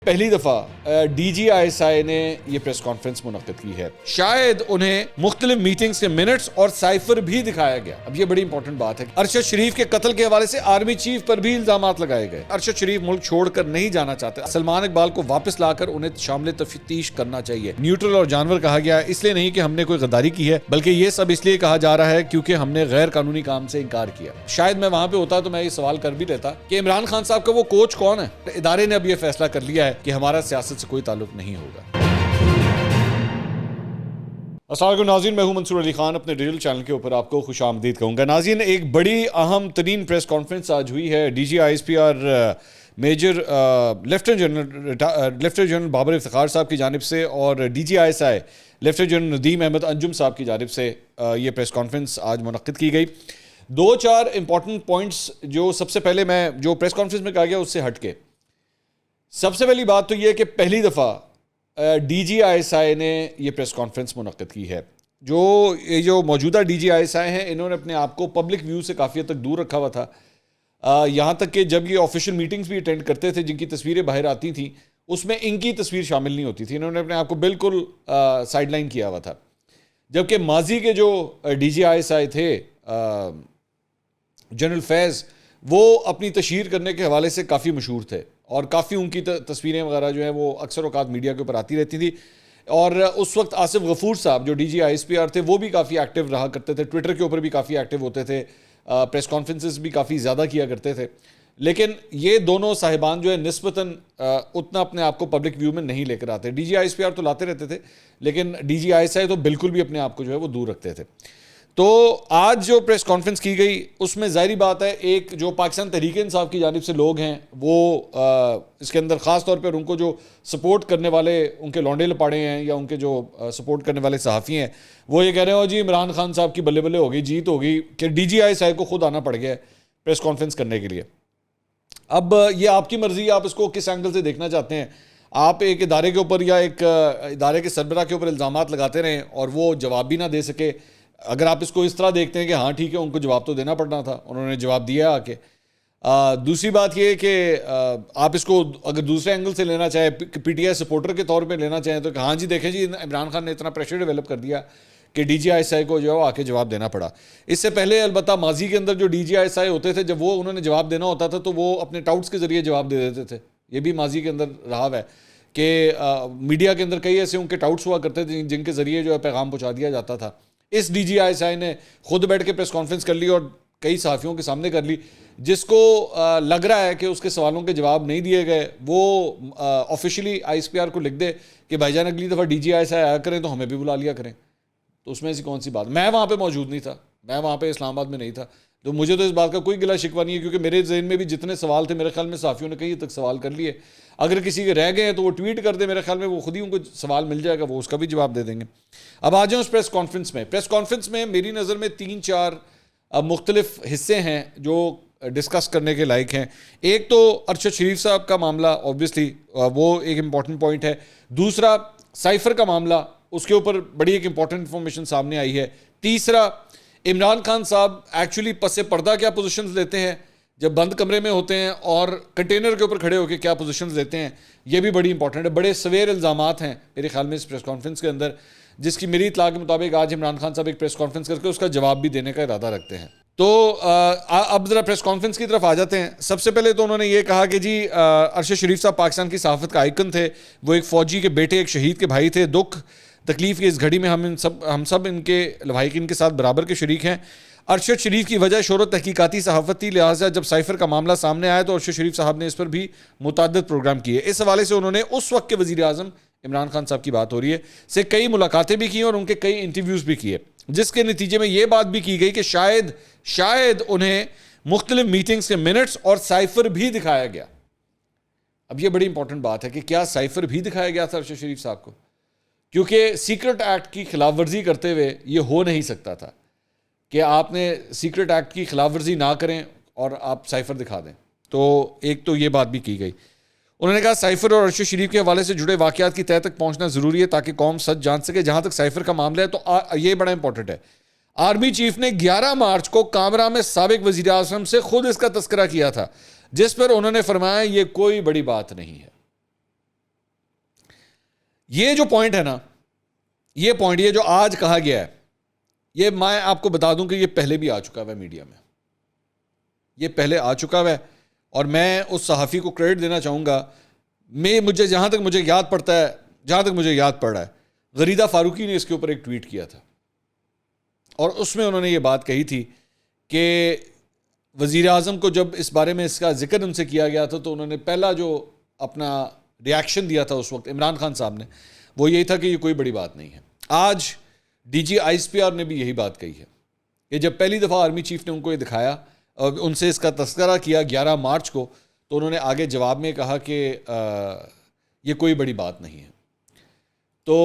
پہلی دفعہ D G I S آئی نے یہ پریس کانفرنس منعقد کی ہے. شاید انہیں مختلف میٹنگز کے منٹس اور سائفر بھی دکھایا گیا. اب یہ بڑی امپورٹنٹ بات ہے. ارشد شریف کے قتل کے حوالے سے آرمی چیف پر بھی الزامات لگائے گئے. ارشد شریف ملک چھوڑ کر نہیں جانا چاہتے. سلمان اقبال کو واپس لا کر انہیں شامل تفتیش کرنا چاہیے. نیوٹرل اور جانور کہا گیا اس لیے نہیں کہ ہم نے کوئی غداری کی ہے، بلکہ یہ سب اس لیے کہا جا رہا ہے کیونکہ ہم نے غیر قانونی کام سے انکار کیا. شاید میں وہاں پہ ہوتا تو میں یہ سوال کر بھی لیتا کہ عمران خان صاحب کا وہ کوچ کون ہے. ادارے نے اب یہ فیصلہ کر لیا ہے کہ ہمارا سیاست سے کوئی تعلق نہیں ہوگا. السلام علیکم ناظرین، میں ہوں منصور علی خان. اپنے ڈیجیٹل چینل کے اوپر آپ کو خوش آمدید کہوں گا. ناظرین، ایک بڑی اہم ترین پریس کانفرنس آج ہوئی ہے D G I S P R major lieutenant general Babar Iftikhar صاحب کی جانب سے اور D G I S I lieutenant general Nadeem Ahmed Anjum صاحب کی جانب سے یہ پریس کانفرنس آج منعقد کی گئی. دو چار امپورٹنٹ پوائنٹس جو سب سے پہلے میں جو پریس کانفرنس میں کہا گیا اس سے ہٹ کے، سب سے پہلی بات تو یہ کہ پہلی دفعہ ڈی جی آئی ایس آئی نے یہ پریس کانفرنس منعقد کی ہے. جو موجودہ ڈی جی آئی ایس آئی ہیں انہوں نے اپنے آپ کو پبلک ویو سے کافی حد تک دور رکھا ہوا تھا. یہاں تک کہ جب یہ آفیشیل میٹنگز بھی اٹینڈ کرتے تھے جن کی تصویریں باہر آتی تھیں اس میں ان کی تصویر شامل نہیں ہوتی تھی. انہوں نے اپنے آپ کو بالکل سائڈ لائن کیا ہوا تھا. جبکہ ماضی کے جو ڈی جی آئی ایس آئی تھے جنرل فیض، وہ اپنی تشہیر کرنے کے حوالے سے کافی مشہور تھے اور کافی ان کی تصویریں وغیرہ جو ہیں وہ اکثر اوقات میڈیا کے اوپر آتی رہتی تھی. اور اس وقت آصف غفور صاحب جو D G I S P R تھے وہ بھی کافی ایکٹیو رہا کرتے تھے، ٹویٹر کے اوپر بھی کافی ایکٹیو ہوتے تھے، پریس کانفرنسز بھی کافی زیادہ کیا کرتے تھے. لیکن یہ دونوں صاحبان جو ہے نسبتاً اتنا اپنے آپ کو پبلک ویو میں نہیں لے کر آتے. D G I S P R تو لاتے رہتے تھے لیکن ڈی جی آئی ایس آئی تو بالکل بھی اپنے آپ کو جو ہے وہ دور رکھتے تھے. تو آج جو پریس کانفرنس کی گئی اس میں ظاہری بات ہے ایک جو پاکستان تحریک انصاف کی جانب سے لوگ ہیں وہ اس کے اندر خاص طور پر ان کو جو سپورٹ کرنے والے ان کے لونڈے لپاڑے ہیں یا ان کے جو سپورٹ کرنے والے صحافی ہیں وہ یہ کہہ رہے ہو جی عمران خان صاحب کی بلے بلے ہو گئی، جیت ہو گئی کہ ڈی جی آئی صاحب کو خود آنا پڑ گیا ہے پریس کانفرنس کرنے کے لیے. اب یہ آپ کی مرضی ہے، آپ اس کو کس اینگل سے دیکھنا چاہتے ہیں. آپ ایک ادارے کے اوپر یا ایک ادارے کے سربراہ کے اوپر الزامات لگاتے رہیں اور وہ جواب بھی نہ دے سکے. اگر آپ اس کو اس طرح دیکھتے ہیں کہ ہاں ٹھیک ہے ان کو جواب تو دینا پڑنا تھا، انہوں نے جواب دیا آ کے. دوسری بات یہ کہ آپ اس کو اگر دوسرے اینگل سے لینا چاہیں، پی ٹی آئی سپورٹر کے طور پہ لینا چاہیں تو کہ ہاں جی دیکھیں جی عمران خان نے اتنا پریشر ڈیولپ کر دیا کہ ڈی جی آئی ایس آئی کو جو ہے آ کے جواب دینا پڑا. اس سے پہلے البتہ ماضی کے اندر جو ڈی جی آئی ایس آئی ہوتے تھے جب وہ انہوں نے جواب دینا ہوتا تھا تو وہ اپنے ٹاؤٹس کے ذریعے جواب دے دیتے تھے. یہ بھی ماضی کے اندر رہا ہے کہ میڈیا کے اندر کئی ایسے ان کے ٹاؤٹس ہوا کرتے تھے جن کے ذریعے جو ہے پیغام پہنچا دیا جاتا تھا. اس ڈی جی آئی ایس آئی نے خود بیٹھ کے پریس کانفرنس کر لی اور کئی صحافیوں کے سامنے کر لی. جس کو لگ رہا ہے کہ اس کے سوالوں کے جواب نہیں دیے گئے وہ officially I S P are کو لکھ دے کہ بھائی جان اگلی دفعہ ڈی جی آئی ایس آئی آیا کریں تو ہمیں بھی بلا لیا کریں. تو اس میں ایسی کون سی بات. میں وہاں پہ موجود نہیں تھا، میں وہاں پہ اسلام آباد میں نہیں تھا، تو مجھے تو اس بات کا کوئی گلا شکوہ نہیں ہے کیونکہ میرے ذہن میں بھی جتنے سوال تھے میرے خیال میں صحافیوں نے کہیں تک سوال کر لیے. اگر کسی کے رہ گئے ہیں تو وہ ٹویٹ کر دے، میرے خیال میں وہ خود ہی ان کو سوال مل جائے گا، وہ اس کا بھی جواب دے دیں گے. اب آ جاؤں اس پریس کانفرنس میں. پریس کانفرنس میں میری نظر میں 3-4 مختلف حصے ہیں جو ڈسکس کرنے کے لائق ہیں. ایک تو ارشد شریف صاحب کا معاملہ اوبویسلی وہ ایک امپورٹنٹ پوائنٹ ہے. دوسرا سائفر کا معاملہ، اس کے اوپر بڑی ایک امپورٹنٹ انفارمیشن سامنے آئی ہے. تیسرا عمران خان صاحب ایکچولی پس پردہ کیا پوزیشنز لیتے ہیں جب بند کمرے میں ہوتے ہیں اور کنٹینر کے اوپر کھڑے ہو کے کیا پوزیشنز لیتے ہیں، یہ بھی بڑی امپورٹنٹ ہے. بڑے سویر الزامات ہیں میرے خیال میں اس پریس کانفرنس کے اندر، جس کی میری اطلاع کے مطابق آج عمران خان صاحب ایک پریس کانفرنس کر کے اس کا جواب بھی دینے کا ارادہ رکھتے ہیں. تو اب ذرا پریس کانفرنس کی طرف آ جاتے ہیں. سب سے پہلے تو انہوں نے یہ کہا کہ جی ارشد شریف صاحب پاکستان کی صحافت کا آئیکن تھے، وہ ایک فوجی کے بیٹے، ایک شہید کے بھائی تھے. دکھ تکلیف کی اس گھڑی میں ہم سب ان کے لواحقین کے ساتھ برابر کے شریک ہیں. ارشد شریف کی وجہ شہرت تحقیقاتی صحافت تھی، لہٰذا جب سائفر کا معاملہ سامنے آیا تو ارشد شریف صاحب نے اس پر بھی متعدد پروگرام کیے. اس حوالے سے انہوں نے اس وقت کے وزیر اعظم عمران خان صاحب کی بات ہو رہی ہے سے کئی ملاقاتیں بھی کی اور ان کے کئی انٹرویوز بھی کیے، جس کے نتیجے میں یہ بات بھی کی گئی کہ شاید انہیں مختلف میٹنگز کے منٹس اور سائفر بھی دکھایا گیا. اب یہ بڑی امپورٹنٹ بات ہے کہ کیا سائفر بھی دکھایا گیا تھا ارشد شریف صاحب کو، کیونکہ سیکرٹ ایکٹ کی خلاف ورزی کرتے ہوئے یہ ہو نہیں سکتا تھا کہ آپ نے سیکرٹ ایکٹ کی خلاف ورزی نہ کریں اور آپ سائفر دکھا دیں. تو ایک تو یہ بات بھی کی گئی. انہوں نے کہا سائفر اور ارشد شریف کے حوالے سے جڑے واقعات کی تہہ تک پہنچنا ضروری ہے تاکہ قوم سچ جان سکے. جہاں تک سائفر کا معاملہ ہے تو یہ بڑا امپورٹنٹ ہے. آرمی چیف نے 11 مارچ کو کامرہ میں سابق وزیر اعظم سے خود اس کا تذکرہ کیا تھا، جس پر انہوں نے فرمایا یہ کوئی بڑی بات نہیں ہے. یہ جو پوائنٹ ہے نا، یہ پوائنٹ یہ جو آج کہا گیا ہے، یہ میں آپ کو بتا دوں کہ یہ پہلے بھی آ چکا ہے میڈیا میں، یہ پہلے آ چکا ہے. اور میں اس صحافی کو کریڈٹ دینا چاہوں گا. مجھے جہاں تک مجھے یاد پڑتا ہے، جہاں تک مجھے یاد پڑ رہا ہے، غریدہ فاروقی نے اس کے اوپر ایک ٹویٹ کیا تھا، اور اس میں انہوں نے یہ بات کہی تھی کہ وزیر اعظم کو جب اس بارے میں اس کا ذکر ان سے کیا گیا تھا تو انہوں نے پہلا جو اپنا ریاکشن دیا تھا اس وقت عمران خان صاحب نے، وہ یہی تھا کہ یہ کوئی بڑی بات نہیں ہے. آج D G I S P R نے بھی یہی بات کہی ہے کہ جب پہلی دفعہ آرمی چیف نے ان کو یہ دکھایا اور ان سے اس کا تذکرہ کیا 11 مارچ کو، تو انہوں نے آگے جواب میں کہا کہ یہ کوئی بڑی بات نہیں ہے. تو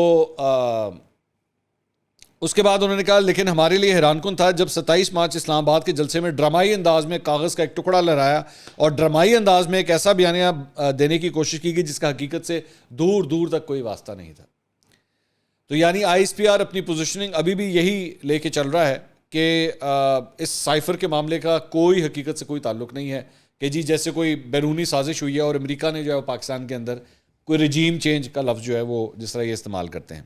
اس کے بعد انہوں نے کہا لیکن ہمارے لیے حیران کن تھا جب 27 مارچ اسلام آباد کے جلسے میں ڈرامائی انداز میں کاغذ کا ایک ٹکڑا لہرایا اور ڈرامائی انداز میں ایک ایسا بیانیہ دینے کی کوشش کی گئی جس کا حقیقت سے دور دور تک کوئی واسطہ نہیں تھا. تو یعنی آئی ایس پی آر اپنی پوزیشننگ ابھی بھی یہی لے کے چل رہا ہے کہ اس سائفر کے معاملے کا کوئی حقیقت سے کوئی تعلق نہیں ہے، کہ جی جیسے کوئی بیرونی سازش ہوئی ہے اور امریکہ نے جو ہے وہ پاکستان کے اندر کوئی رجیم چینج کا لفظ جو ہے وہ جس طرح یہ استعمال کرتے ہیں.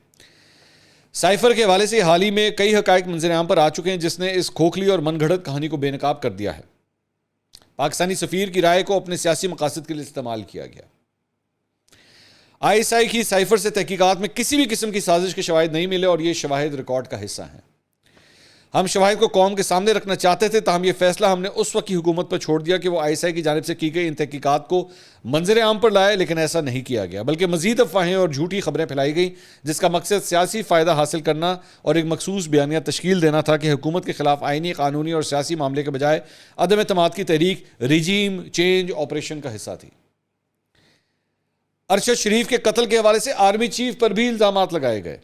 سائفر کے حوالے سے حال ہی میں کئی حقائق منظر عام پر آ چکے ہیں جس نے اس کھوکھلی اور من گھڑت کہانی کو بے نقاب کر دیا ہے. پاکستانی سفیر کی رائے کو اپنے سیاسی مقاصد کے لیے استعمال کیا گیا. آئی ایس آئی کی سائفر سے تحقیقات میں کسی بھی قسم کی سازش کے شواہد نہیں ملے اور یہ شواہد ریکارڈ کا حصہ ہیں. ہم شواہد کو قوم کے سامنے رکھنا چاہتے تھے، تاہم یہ فیصلہ ہم نے اس وقت کی حکومت پر چھوڑ دیا کہ وہ آئی ایس آئی کی جانب سے کی گئی ان تحقیقات کو منظر عام پر لائے، لیکن ایسا نہیں کیا گیا بلکہ مزید افواہیں اور جھوٹی خبریں پھیلائی گئیں جس کا مقصد سیاسی فائدہ حاصل کرنا اور ایک مخصوص بیانیہ تشکیل دینا تھا کہ حکومت کے خلاف آئینی، قانونی اور سیاسی معاملے کے بجائے عدم اعتماد کی تحریک رجیم چینج آپریشن کا حصہ تھی. ارشد شریف کے قتل کے حوالے سے آرمی چیف پر بھی الزامات لگائے گئے.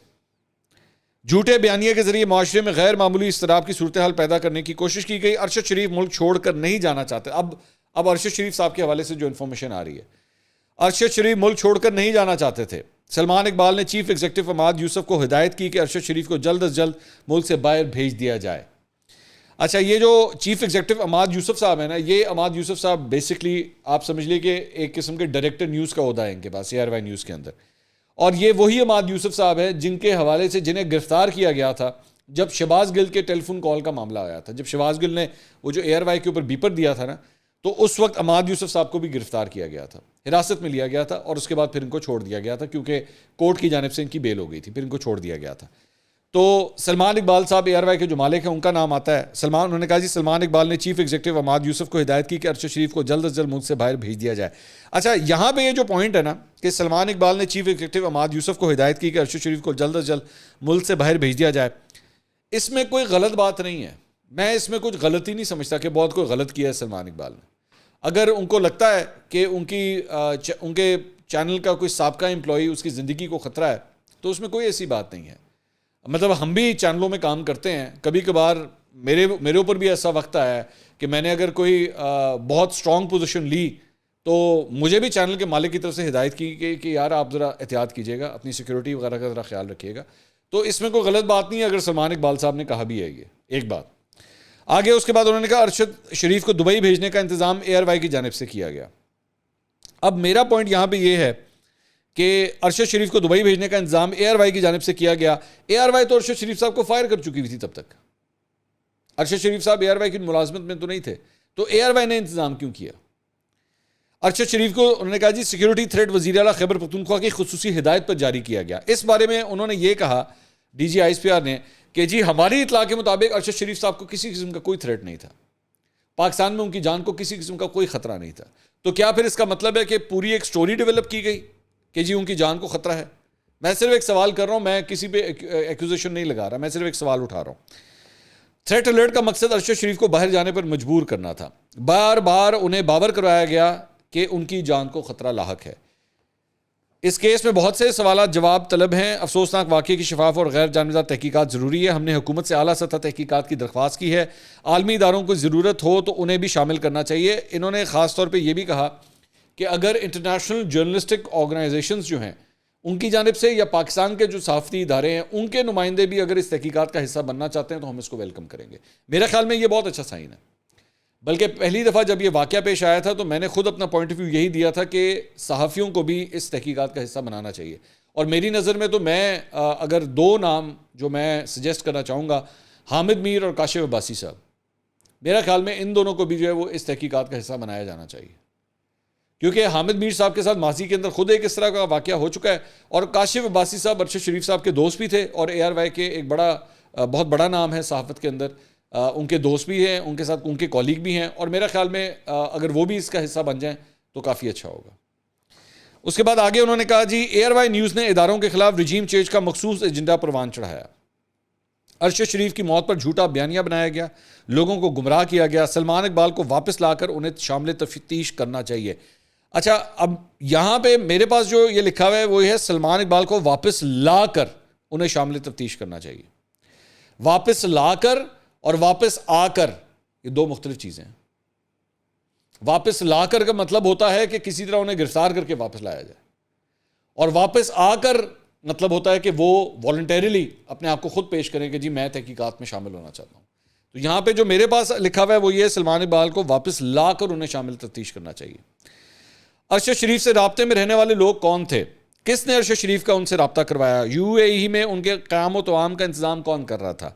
جھوٹے بیانیے کے ذریعے معاشرے میں غیر معمولی اضطراب کی صورتحال پیدا کرنے کی کوشش کی گئی. ارشد شریف ملک چھوڑ کر نہیں جانا چاہتے. اب ارشد شریف صاحب کے حوالے سے جو انفارمیشن آ رہی ہے، ارشد شریف ملک چھوڑ کر نہیں جانا چاہتے تھے. سلمان اقبال نے چیف ایگزیکٹو عماد یوسف کو ہدایت کی کہ ارشد شریف کو جلد از جلد ملک سے باہر بھیج دیا جائے. اچھا، یہ جو چیف ایگزیکٹو عماد یوسف صاحب ہیں نا، یہ عماد یوسف صاحب بیسکلی آپ سمجھ لیے کہ ایک قسم کے ڈائریکٹر نیوز کا عہدہ ہے ان کے پاس، اے آر وائی نیوز کے اندر. اور یہ وہی عماد یوسف صاحب ہیں جن کے حوالے سے جنہیں گرفتار کیا گیا تھا جب شہباز گل کے ٹیلی فون کال کا معاملہ آیا تھا. جب شہباز گل نے وہ جو اے آر وائی کے اوپر بیپر دیا تھا نا، تو اس وقت عماد یوسف صاحب کو بھی گرفتار کیا گیا تھا، حراست میں لیا گیا تھا، اور اس کے بعد پھر ان کو چھوڑ دیا گیا تھا کیونکہ کورٹ کی جانب سے ان کی بیل ہو گئی تھی، پھر ان کو چھوڑ دیا گیا تھا. تو سلمان اقبال صاحب اے آر وائی کے جو مالک ہیں ان کا نام آتا ہے سلمان. انہوں نے کہا جی سلمان اقبال نے چیف ایگزیکٹو عماد یوسف کو ہدایت کی کہ ارشد شریف کو جلد از جلد ملک سے باہر بھیج دیا جائے. اچھا، یہاں پہ یہ جو پوائنٹ ہے نا کہ سلمان اقبال نے چیف ایگزیکٹو عماد یوسف کو ہدایت کی کہ ارشد شریف کو جلد از جلد ملک سے باہر بھیج دیا جائے، اس میں کوئی غلط بات نہیں ہے. میں اس میں کچھ غلطی نہیں سمجھتا کہ بہت کوئی غلط کیا ہے سلمان اقبال نے. اگر ان کو لگتا ہے کہ ان کے چینل کا کوئی سابقہ امپلائی اس کی زندگی کو خطرہ ہے تو اس میں کوئی ایسی بات نہیں ہے. مطلب ہم بھی چینلوں میں کام کرتے ہیں، کبھی کبھار میرے اوپر بھی ایسا وقت آیا ہے کہ میں نے اگر کوئی بہت اسٹرانگ پوزیشن لی تو مجھے بھی چینل کے مالک کی طرف سے ہدایت کی کہ یار آپ ذرا احتیاط کیجیے گا، اپنی سیکیورٹی وغیرہ کا ذرا خیال رکھیے گا. تو اس میں کوئی غلط بات نہیں ہے اگر سلمان اقبال صاحب نے کہا بھی ہے. یہ ایک بات. آگے اس کے بعد انہوں نے کہا ارشد شریف کو دبئی بھیجنے کا انتظام اے آر وائی کی جانب سے کیا گیا. اب میرا پوائنٹ یہاں پہ یہ ہے کہ ارشد شریف کو دبئی بھیجنے کا انتظام اے آر وائی کی جانب سے کیا گیا. اے آر وائی تو ارشد شریف صاحب کو فائر کر چکی ہوئی تھی تب تک. ارشد شریف صاحب اے آر وائی کی ملازمت میں تو نہیں تھے، تو اے آر وائی نے انتظام کیوں کیا؟ ارشد شریف کو انہوں نے کہا جی سیکیورٹی تھریٹ وزیر اعلیٰ خیبر پختونخوا کی خصوصی ہدایت پر جاری کیا گیا. اس بارے میں انہوں نے یہ کہا D G I S P R نے کہ جی ہماری اطلاع کے مطابق ارشد شریف صاحب کو کسی قسم کا کوئی تھریٹ نہیں تھا، پاکستان میں ان کی جان کو کسی قسم کا کوئی خطرہ نہیں تھا. تو کیا پھر اس کا مطلب ہے کہ پوری ایک سٹوری ڈیولپ کی گئی کہ جی ان کی جان کو خطرہ ہے؟ میں صرف ایک سوال کر رہا ہوں، میں کسی پہ ایکوزیشن نہیں لگا رہا، میں صرف ایک سوال اٹھا رہا ہوں. تھریٹ الرٹ کا مقصد ارشد شریف کو باہر جانے پر مجبور کرنا تھا. بار بار انہیں باور کروایا گیا کہ ان کی جان کو خطرہ لاحق ہے. اس کیس میں بہت سے سوالات جواب طلب ہیں. افسوسناک واقعے کی شفاف اور غیر جانبدار تحقیقات ضروری ہے. ہم نے حکومت سے اعلیٰ سطح تحقیقات کی درخواست کی ہے. عالمی اداروں کو ضرورت ہو تو انہیں بھی شامل کرنا چاہیے. انہوں نے خاص طور پہ یہ بھی کہا کہ اگر انٹرنیشنل جرنلسٹک آرگنائزیشنز جو ہیں ان کی جانب سے یا پاکستان کے جو صحافتی ادارے ہیں ان کے نمائندے بھی اگر اس تحقیقات کا حصہ بننا چاہتے ہیں تو ہم اس کو ویلکم کریں گے. میرے خیال میں یہ بہت اچھا سائن ہے. بلکہ پہلی دفعہ جب یہ واقعہ پیش آیا تھا تو میں نے خود اپنا پوائنٹ آف ویو یہی دیا تھا کہ صحافیوں کو بھی اس تحقیقات کا حصہ بنانا چاہیے. اور میری نظر میں تو میں اگر دو نام جو میں سجیسٹ کرنا چاہوں گا، حامد میر اور کاشف عباسی صاحب، میرا خیال میں ان دونوں کو بھی جو ہے وہ اس تحقیقات کا حصہ بنایا جانا چاہیے، کیونکہ حامد میر صاحب کے ساتھ ماضی کے اندر خود ایک اس طرح کا واقعہ ہو چکا ہے، اور کاشف عباسی صاحب ارشد شریف صاحب کے دوست بھی تھے، اور ARY کے ایک بہت بڑا نام ہے صحافت کے اندر، ان کے دوست بھی ہیں، ان کے ساتھ ان کے کولیگ بھی ہیں، اور میرا خیال میں اگر وہ بھی اس کا حصہ بن جائیں تو کافی اچھا ہوگا۔ اس کے بعد آگے انہوں نے کہا جی ARY نیوز نے اداروں کے خلاف رجیم چینج کا مخصوص ایجنڈا پروان چڑھایا، ارشد شریف کی موت پر جھوٹا بیانیہ بنایا گیا، لوگوں کو گمراہ کیا گیا، سلمان اقبال کو واپس لا کر انہیں شامل تفتیش کرنا چاہیے۔ اچھا، اب یہاں پہ میرے پاس جو یہ لکھا ہوا ہے وہ یہ ہے سلمان اقبال کو واپس لا کر انہیں شامل تفتیش کرنا چاہیے۔ واپس لا کر اور واپس آ کر یہ دو مختلف چیزیں ہیں۔ واپس لا کر کا مطلب ہوتا ہے کہ کسی طرح انہیں گرفتار کر کے واپس لایا جائے، اور واپس آ کر مطلب ہوتا ہے کہ وہ والنٹیریلی اپنے آپ کو خود پیش کریں کہ جی میں تحقیقات میں شامل ہونا چاہتا ہوں۔ تو یہاں پہ جو میرے پاس لکھا ہوا ہے وہ یہ ہے سلمان اقبال کو واپس لا کر انہیں شامل تفتیش کرنا چاہیے۔ ارشد شریف سے رابطے میں رہنے والے لوگ کون تھے؟ کس نے ارشد شریف کا ان سے رابطہ کروایا؟ UAE میں ان کے قیام و توام کا انتظام کون کر رہا تھا؟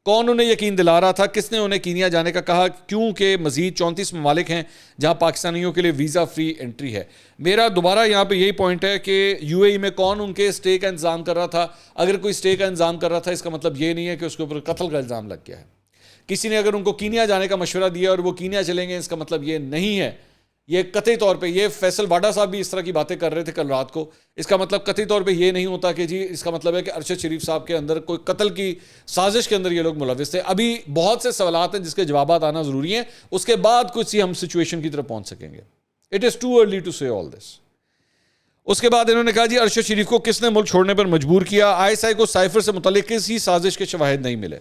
کون انہیں یقین دلا رہا تھا؟ کس نے انہیں کینیا جانے کا کہا؟ کیونکہ مزید 34 ممالک ہیں جہاں پاکستانیوں کے لیے ویزا فری انٹری ہے۔ میرا دوبارہ یہاں پہ یہی پوائنٹ ہے کہ UAE میں کون ان کے اسٹے کا انتظام کر رہا تھا؟ اگر کوئی اسٹے کا انتظام کر رہا تھا اس کا مطلب یہ نہیں ہے کہ اس کے اوپر قتل کا الزام لگ گیا ہے۔ کسی نے اگر ان کو کینیا جانے کا مشورہ دیا اور وہ کینیا چلیں گے اس کا مطلب یہ نہیں ہے، یہ قطعی طور پہ، یہ فیصل واڈا صاحب بھی اس طرح کی باتیں کر رہے تھے کل رات کو، اس کا مطلب قطعی طور پہ یہ نہیں ہوتا کہ جی اس کا مطلب ہے کہ ارشد شریف صاحب کے اندر کوئی قتل کی سازش کے اندر یہ لوگ ملوث تھے۔ ابھی بہت سے سوالات ہیں جس کے جوابات آنا ضروری ہیں، اس کے بعد کچھ ہم سچویشن کی طرف پہنچ سکیں گے۔ It is too early to say all دس۔ اس کے بعد انہوں نے کہا جی ارشد شریف کو کس نے ملک چھوڑنے پر مجبور کیا؟ ISI کو سائفر سے متعلق کسی سازش کے شواہد نہیں ملے۔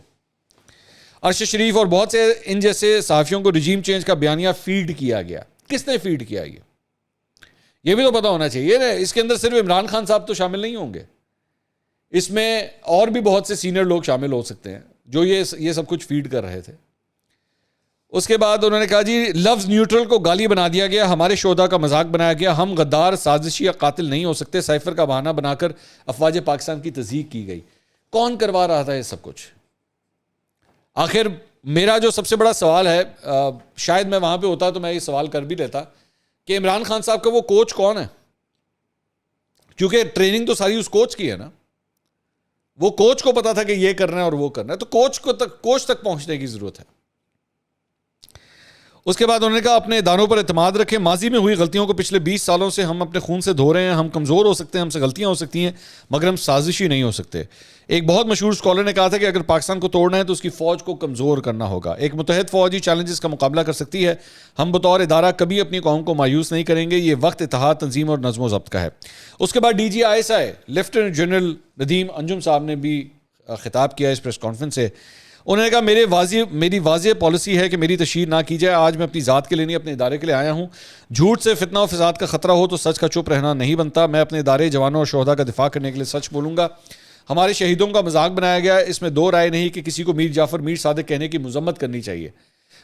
ارشد شریف اور بہت سے ان جیسے صحافیوں کو رجیم چینج کا بیانیہ فیڈ کیا گیا۔ کس نے فیڈ کیا؟ یہ بھی تو پتا ہونا چاہیے نا۔ اس کے اندر صرف عمران خان صاحب تو شامل نہیں ہوں گے، اس میں اور بھی بہت سے سینئر لوگ شامل ہو سکتے ہیں جو یہ سب کچھ فیڈ کر رہے تھے۔ اس کے بعد انہوں نے کہا جی لفظ نیوٹرل کو گالی بنا دیا گیا، ہمارے شہداء کا مذاق بنایا گیا، ہم غدار، سازشی یا قاتل نہیں ہو سکتے، سائفر کا بہانہ بنا کر افواج پاکستان کی تضحیق کی گئی۔ کون کروا رہا تھا یہ سب کچھ؟ آخر میرا جو سب سے بڑا سوال ہے، شاید میں وہاں پہ ہوتا تو میں یہ سوال کر بھی لیتا کہ عمران خان صاحب کا وہ کوچ کون ہے؟ کیونکہ ٹریننگ تو ساری اس کوچ کی ہے نا، وہ کوچ کو پتا تھا کہ یہ کرنا ہے اور وہ کرنا ہے، تو کوچ تک پہنچنے کی ضرورت ہے۔ اس کے بعد انہوں نے کہا اپنے اداروں پر اعتماد رکھیں، ماضی میں ہوئی غلطیوں کو پچھلے 20 سالوں سے ہم اپنے خون سے دھو رہے ہیں، ہم کمزور ہو سکتے ہیں، ہم سے غلطیاں ہو سکتی ہیں مگر ہم سازشی نہیں ہو سکتے۔ ایک بہت مشہور اسکالر نے کہا تھا کہ اگر پاکستان کو توڑنا ہے تو اس کی فوج کو کمزور کرنا ہوگا، ایک متحد فوج ہی چیلنجز کا مقابلہ کر سکتی ہے، ہم بطور ادارہ کبھی اپنی قوم کو مایوس نہیں کریں گے، یہ وقت اتحاد، تنظیم اور نظم و ضبط کا ہے۔ اس کے بعد DG ISI lieutenant general Nadeem Anjum صاحب نے بھی خطاب کیا اس پریس کانفرنس سے۔ انہوں نے کہا میری واضح پالیسی ہے کہ میری تشہیر نہ کی جائے، آج میں اپنی ذات کے لیے نہیں اپنے ادارے کے لیے آیا ہوں، جھوٹ سے فتنہ و فساد کا خطرہ ہو تو سچ کا چپ رہنا نہیں بنتا، میں اپنے ادارے، جوانوں اور شہداء کا دفاع کرنے کے لیے سچ بولوں گا۔ ہمارے شہیدوں کا مذاق بنایا گیا ہے، اس میں دو رائے نہیں کہ کسی کو میر جعفر میر صادق کہنے کی مذمت کرنی چاہیے،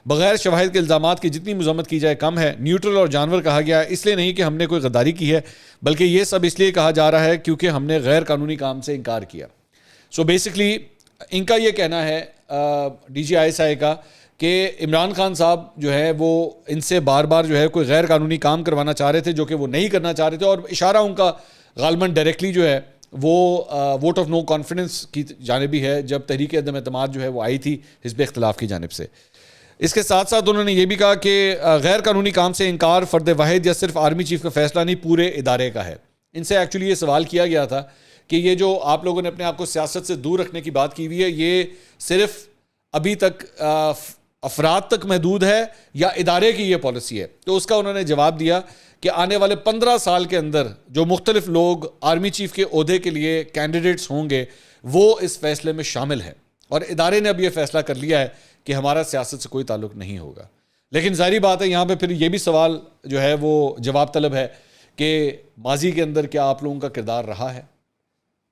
بغیر شواہد کے الزامات کی جتنی مذمت کی جائے کم ہے۔ نیوٹرل اور جانور کہا گیا ہے، اس لیے نہیں کہ ہم نے کوئی غداری کی ہے بلکہ یہ سب اس لیے کہا جا رہا ہے کیونکہ ہم نے غیر قانونی کام سے انکار کیا۔ سو بیسکلی ان کا یہ کہنا ہے DG ISI کا کہ عمران خان صاحب جو ہے وہ ان سے بار بار جو ہے کوئی غیر قانونی کام کروانا چاہ رہے تھے جو کہ وہ نہیں کرنا چاہ رہے تھے، اور اشارہ ان کا غالباً ڈائریکٹلی جو ہے وہ ووٹ آف نو کانفیڈنس کی جانب بھی ہے، جب تحریک عدم اعتماد جو ہے وہ آئی تھی حزب اختلاف کی جانب سے۔ اس کے ساتھ ساتھ انہوں نے یہ بھی کہا کہ غیر قانونی کام سے انکار فرد واحد یا صرف آرمی چیف کا فیصلہ نہیں، پورے ادارے کا ہے۔ ان سے ایکچولی یہ سوال کیا گیا تھا کہ یہ جو آپ لوگوں نے اپنے آپ کو سیاست سے دور رکھنے کی بات کی ہوئی ہے، یہ صرف ابھی تک افراد تک محدود ہے یا ادارے کی یہ پالیسی ہے؟ تو اس کا انہوں نے جواب دیا کہ آنے والے 15 سال کے اندر جو مختلف لوگ آرمی چیف کے عہدے کے لیے کینڈیڈیٹس ہوں گے وہ اس فیصلے میں شامل ہیں، اور ادارے نے اب یہ فیصلہ کر لیا ہے کہ ہمارا سیاست سے کوئی تعلق نہیں ہوگا۔ لیکن ظاہری بات ہے یہاں پہ پھر یہ بھی سوال جو ہے وہ جواب طلب ہے کہ ماضی کے اندر کیا آپ لوگوں کا کردار رہا ہے؟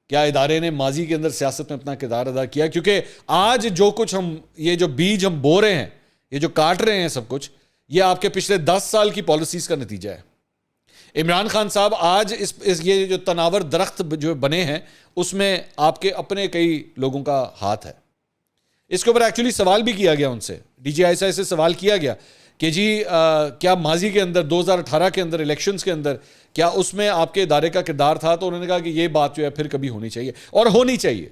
کیا ادارے نے ماضی کے اندر سیاست میں اپنا کردار ادا کیا؟ کیونکہ آج جو کچھ یہ جو بیج ہم بو رہے ہیں، یہ جو کاٹ رہے ہیں سب کچھ، یہ آپ کے پچھلے 10 سال کی پالیسیز کا نتیجہ ہے۔ عمران خان صاحب آج یہ جو تناور درخت جو بنے ہیں اس میں آپ کے اپنے کئی لوگوں کا ہاتھ ہے. اس کے اوپر ایکچولی سوال بھی کیا گیا ان سے, ڈی جی آئی ایس آئی سے سوال کیا گیا کہ جی کیا ماضی کے اندر 2018 کے اندر الیکشنز کے اندر کیا اس میں آپ کے ادارے کا کردار تھا, تو انہوں نے کہا کہ یہ بات جو ہے پھر کبھی ہونی چاہیے اور ہونی چاہیے.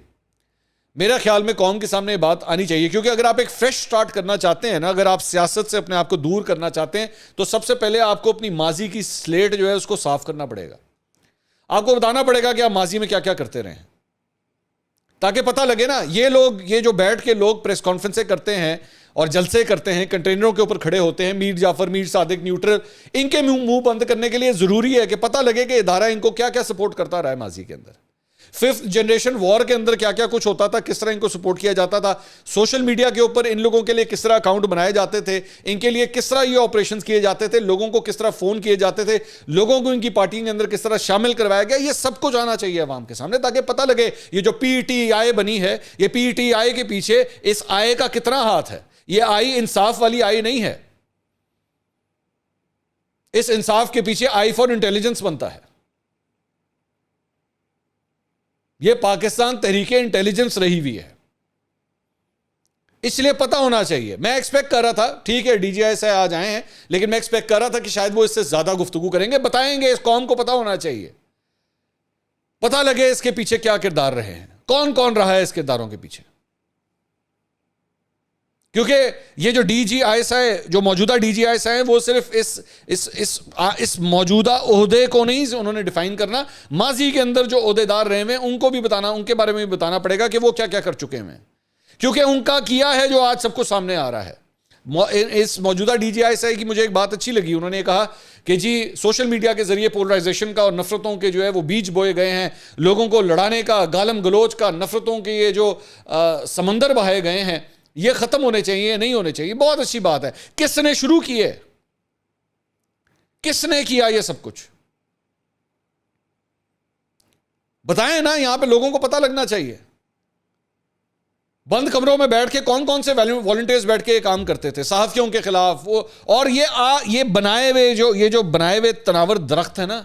میرا خیال میں قوم کے سامنے یہ بات آنی چاہیے, کیونکہ اگر آپ ایک فریش سٹارٹ کرنا چاہتے ہیں نا, اگر آپ سیاست سے اپنے آپ کو دور کرنا چاہتے ہیں تو سب سے پہلے آپ کو اپنی ماضی کی سلیٹ جو ہے اس کو صاف کرنا پڑے گا. آپ کو بتانا پڑے گا کہ آپ ماضی میں کیا کیا کرتے رہے ہیں, تاکہ پتہ لگے نا. یہ لوگ, یہ جو بیٹھ کے لوگ پریس کانفرنسیں کرتے ہیں اور جلسے کرتے ہیں, کنٹینروں کے اوپر کھڑے ہوتے ہیں, میر جعفر, میر صادق, نیوٹرل, ان کے منہ بند کرنے کے لیے ضروری ہے کہ پتہ لگے کہ ادارہ ان کو کیا کیا سپورٹ کرتا رہا ہے ماضی کے اندر. 5th جنریشن وار کے اندر کیا کیا کچھ ہوتا تھا, کس طرح ان کو سپورٹ کیا جاتا تھا, سوشل میڈیا کے اوپر ان لوگوں کے لیے کس طرح اکاؤنٹ بنائے جاتے تھے, ان کے لیے کس طرح یہ آپریشنز کیے جاتے تھے, لوگوں کو کس طرح فون کیے جاتے تھے, لوگوں کو ان کی پارٹی کے اندر کس طرح شامل کروایا گیا. یہ سب کچھ آنا چاہیے عوام کے سامنے, تاکہ پتہ لگے یہ جو پی ٹی آئی بنی ہے, یہ پی ٹی آئی کے پیچھے اس آئی کا کتنا ہاتھ ہے. یہ آئی انصاف والی آئی نہیں ہے, اس انصاف کے پیچھے آئی فار انٹیلیجنس بنتا ہے. یہ پاکستان تحریک انٹیلیجنس رہی ہوئی ہے, اس لیے پتہ ہونا چاہیے. میں ایکسپیکٹ کر رہا تھا, ٹھیک ہے ڈی جی آئی سے آج آئے ہیں, لیکن میں ایکسپیکٹ کر رہا تھا کہ شاید وہ اس سے زیادہ گفتگو کریں گے, بتائیں گے. اس قوم کو پتہ ہونا چاہیے, پتہ لگے اس کے پیچھے کیا کردار رہے ہیں, کون کون رہا ہے اس کرداروں کے پیچھے. کیونکہ یہ جو ڈی جی آئی ایس آئی, جو موجودہ ڈی جی آئی ایس آئی ہیں, وہ صرف اس موجودہ عہدے کو نہیں انہوں نے ڈیفائن کرنا, ماضی کے اندر جو عہدے دار رہے ہیں ان کو بھی بتانا, ان کے بارے میں بھی بتانا پڑے گا کہ وہ کیا کیا کر چکے ہیں, کیونکہ ان کا کیا ہے جو آج سب کو سامنے آ رہا ہے. اس موجودہ ڈی جی آئی ایس آئی کی مجھے ایک بات اچھی لگی, انہوں نے کہا کہ جی سوشل میڈیا کے ذریعے پولرائزیشن کا اور نفرتوں کے جو ہے وہ بیج بوئے گئے ہیں, لوگوں کو لڑانے کا, گالم گلوچ کا, نفرتوں کے یہ جو سمندر بہائے گئے ہیں, یہ ختم ہونے چاہیے, نہیں ہونے چاہیے. بہت اچھی بات ہے. کس نے شروع کیے, کس نے کیا یہ سب کچھ, بتائیں نا. یہاں پہ لوگوں کو پتہ لگنا چاہیے. بند کمروں میں بیٹھ کے کون کون سے والنٹیئرز بیٹھ کے یہ کام کرتے تھے صحافیوں کے خلاف, اور یہ بنائے ہوئے تناور درخت ہے نا,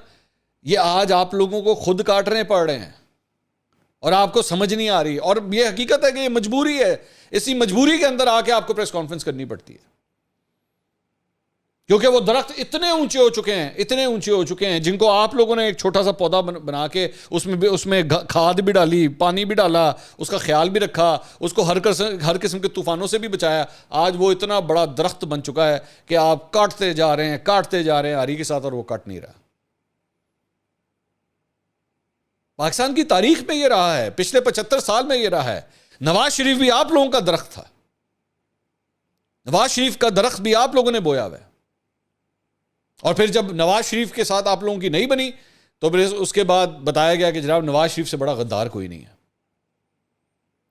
یہ آج آپ لوگوں کو خود کاٹنے پڑ رہے ہیں اور آپ کو سمجھ نہیں آ رہی. اور یہ حقیقت ہے کہ یہ مجبوری ہے, اسی مجبوری کے اندر آ کے آپ کو پریس کانفرنس کرنی پڑتی ہے, کیونکہ وہ درخت اتنے اونچے ہو چکے ہیں جن کو آپ لوگوں نے ایک چھوٹا سا پودا بنا کے اس میں کھاد بھی ڈالی, پانی بھی ڈالا, اس کا خیال بھی رکھا, اس کو ہر قسم کے طوفانوں سے بھی بچایا. آج وہ اتنا بڑا درخت بن چکا ہے کہ آپ کاٹتے جا رہے ہیں آری کے ساتھ, اور وہ کٹ نہیں رہا. پاکستان کی تاریخ میں یہ رہا ہے, پچھلے 75 سال میں یہ رہا ہے. نواز شریف بھی آپ لوگوں کا درخت تھا, نواز شریف کا درخت بھی آپ لوگوں نے بویا ہوا ہے. اور پھر جب نواز شریف کے ساتھ آپ لوگوں کی نہیں بنی تو پھر اس کے بعد بتایا گیا کہ جناب نواز شریف سے بڑا غدار کوئی نہیں ہے,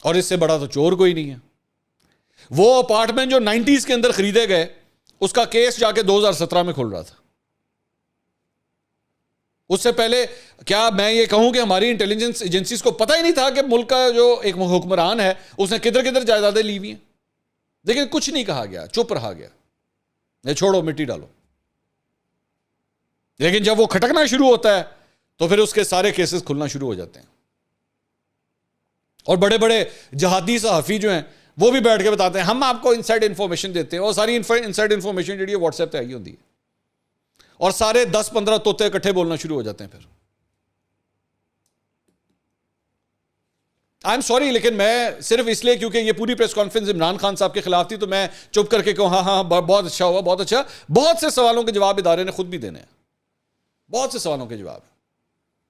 اور اس سے بڑا تو چور کوئی نہیں ہے. وہ اپارٹمنٹ جو 90s کے اندر خریدے گئے, اس کا کیس جا کے 2017 میں کھل رہا تھا. اس سے پہلے کیا میں یہ کہوں کہ ہماری انٹیلیجنس ایجنسیز کو پتہ ہی نہیں تھا کہ ملک کا جو ایک حکمران ہے اس نے کدھر جائیدادیں لی ہوئی ہیں, لیکن کچھ نہیں کہا گیا, چپ رہا گیا, یہ چھوڑو, مٹی ڈالو. لیکن جب وہ کھٹکنا شروع ہوتا ہے تو پھر اس کے سارے کیسز کھلنا شروع ہو جاتے ہیں. اور بڑے بڑے جہادی صحافی جو ہیں وہ بھی بیٹھ کے بتاتے ہیں ہم آپ کو انسائڈ انفارمیشن دیتے ہیں, اور ساری انسائڈ انفارمیشن جو ہے واٹس ایپ پہ آئی ہوتی ہے, اور سارے 10-15 طوطے اکٹھے بولنا شروع ہو جاتے ہیں. پھر آئی ایم سوری, لیکن میں صرف اس لیے کیونکہ یہ پوری پریس کانفرنس عمران خان صاحب کے خلاف تھی تو میں چپ کر کے کہوں ہاں بہت اچھا ہوا, بہت اچھا. بہت سے سوالوں کے جواب ادارے نے خود بھی دینے ہیں, بہت سے سوالوں کے جواب.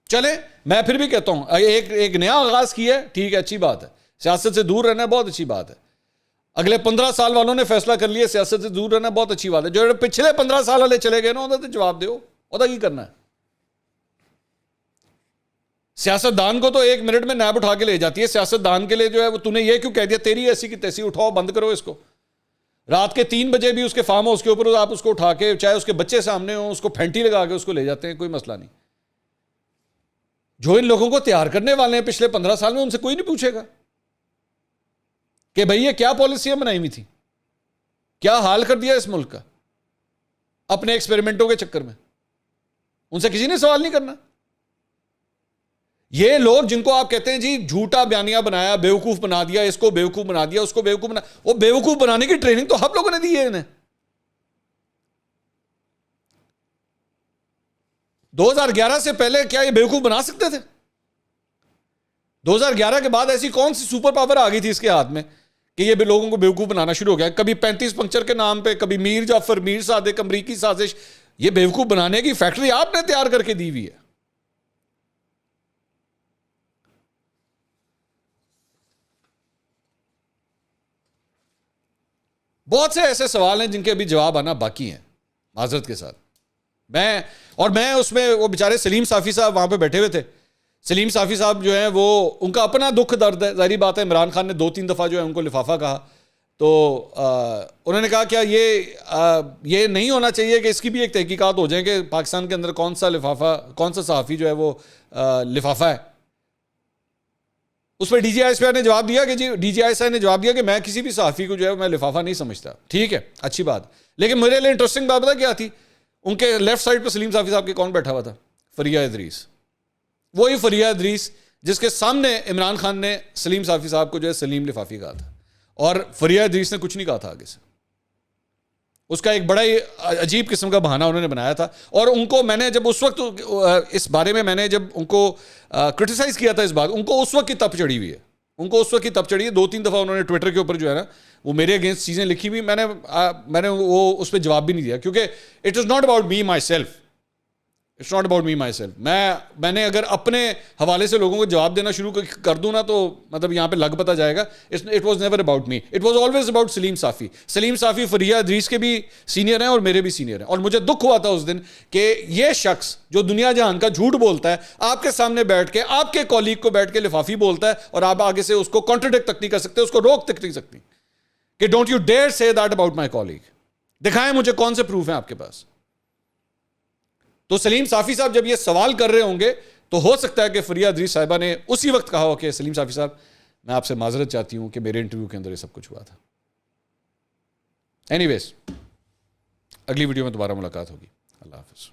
چلیں, میں پھر بھی کہتا ہوں ایک نیا آغاز کیا ہے, ٹھیک ہے, اچھی بات ہے. سیاست سے دور رہنا بہت اچھی بات ہے. اگلے 15 سال والوں نے فیصلہ کر لیا سیاست سے دور رہنا بہت اچھی بات ہے. جو پچھلے 15 سال والے چلے گئے نا انہوں نے جواب دیو, وہ کی کرنا ہے. سیاست دان کو تو 1 منٹ میں نیب اٹھا کے لے جاتی ہے. سیاست دان کے لیے جو ہے وہ تو نے یہ کیوں کہہ دیا تیری ایسی کی تیسی, اٹھاؤ بند کرو اس کو. رات کے 3 بجے بھی اس کے فارم ہاؤس کے اوپر آپ اس کو اٹھا کے, چاہے اس کے بچے سامنے ہوں, اس کو پھینٹی لگا کے اس کو لے جاتے ہیں, کوئی مسئلہ نہیں. جو ان لوگوں کو تیار کرنے والے ہیں پچھلے 15 سال میں, ان سے کوئی نہیں پوچھے گا کہ بھئی یہ کیا پالیسیاں بنائی ہوئی تھی, کیا حال کر دیا اس ملک کا اپنے ایکسپیریمنٹوں کے چکر میں. ان سے کسی نے سوال نہیں کرنا. یہ لوگ جن کو آپ کہتے ہیں جی جھوٹا بیانیہ بنایا, بیوقوف بنا دیا, اس کو بیوقوف بنا دیا, اس کو بیوقوف بنا, وہ بیوقوف بنانے کی ٹریننگ تو ہم لوگوں نے دی ہے انہیں. 2011 سے پہلے کیا یہ بیوقوف بنا سکتے تھے؟ 2011 کے بعد ایسی کون سی سپر پاور آ گئی تھی اس کے ہاتھ میں کہ یہ بھی لوگوں کو بیوقوف بنانا شروع ہو گیا؟ کبھی 35 پنکچر کے نام پہ, کبھی میر جعفر, میر صادق, امریکی سازش. یہ بیوقوف بنانے کی فیکٹری آپ نے تیار کر کے دی ہوئی ہے. بہت سے ایسے سوال ہیں جن کے ابھی جواب آنا باقی ہیں, معذرت کے ساتھ. میں اس میں وہ بیچارے سلیم صافی صاحب وہاں پہ بیٹھے ہوئے تھے. سلیم صافی صاحب جو ہیں وہ ان کا اپنا دکھ درد ہے, ظاہری بات ہے. عمران خان نے 2-3 دفعہ جو ہے ان کو لفافہ کہا, تو انہوں نے کہا کیا یہ نہیں ہونا چاہیے کہ اس کی بھی ایک تحقیقات ہو جائیں کہ پاکستان کے اندر کون سا صحافی جو ہے وہ لفافہ ہے. اس پہ ڈی جی آئی ایس پی نے جواب دیا کہ G D G I S نے جواب دیا کہ میں کسی بھی صحافی کو جو ہے میں لفافہ نہیں سمجھتا. ٹھیک ہے, اچھی بات. لیکن میرے لیے انٹرسٹنگ بات پتہ کیا تھی؟ ان کے لیفٹ سائڈ پہ سلیم صافی صاحب کے کون بیٹھا ہوا تھا؟ فریہ ادریس. وہی فریہ ادریس جس کے سامنے عمران خان نے سلیم صافی صاحب کو جو ہے سلیم لفافی کہا تھا, اور فریہ ادریس نے کچھ نہیں کہا تھا آگے سے. اس کا ایک بڑا ہی عجیب قسم کا بہانہ انہوں نے بنایا تھا. اور ان کو میں نے جب اس وقت اس بارے میں نے جب ان کو کرٹیسائز کیا تھا اس بات, ان کو اس وقت کی تپ چڑھی ہوئی ہے. ان کو اس وقت کی تپ چڑھی ہے. 2-3 دفعہ انہوں نے ٹویٹر کے اوپر جو ہے نا وہ میرے اگینسٹ چیزیں لکھی ہوئی. میں نے وہ اس پہ جواب بھی نہیں دیا, کیونکہ it is not about me myself. It's not about me myself. میں نے اگر اپنے حوالے سے لوگوں کو جواب دینا شروع کر دوں نا تو مطلب یہاں پہ لگ پتہ جائے گا. It was never about me, it was always about Saleem Safi. Saleem Safi Fariha Idrees کے بھی سینئر ہیں اور میرے بھی سینئر ہیں. اور مجھے دکھ ہوا تھا اس دن کہ یہ شخص جو دنیا جہان کا جھوٹ بولتا ہے, آپ کے سامنے بیٹھ کے آپ کے کولیگ کو بیٹھ کے لفافی بولتا ہے, اور آپ آگے سے اس کو کانٹرڈکٹ تک نہیں کر سکتے, اس کو روک تک نہیں سکتی کہ ڈونٹ یو ڈیئر سے دیٹ اباؤٹ مائی کولیگ. دکھائیں مجھے کون سے پروف ہیں آپ کے پاس. تو سلیم صافی صاحب جب یہ سوال کر رہے ہوں گے تو ہو سکتا ہے کہ فریہ ادریس صاحبہ نے اسی وقت کہا ہو کہ سلیم صافی صاحب میں آپ سے معذرت چاہتی ہوں کہ میرے انٹرویو کے اندر یہ سب کچھ ہوا تھا. اینی ویز, اگلی ویڈیو میں دوبارہ ملاقات ہوگی. اللہ حافظ.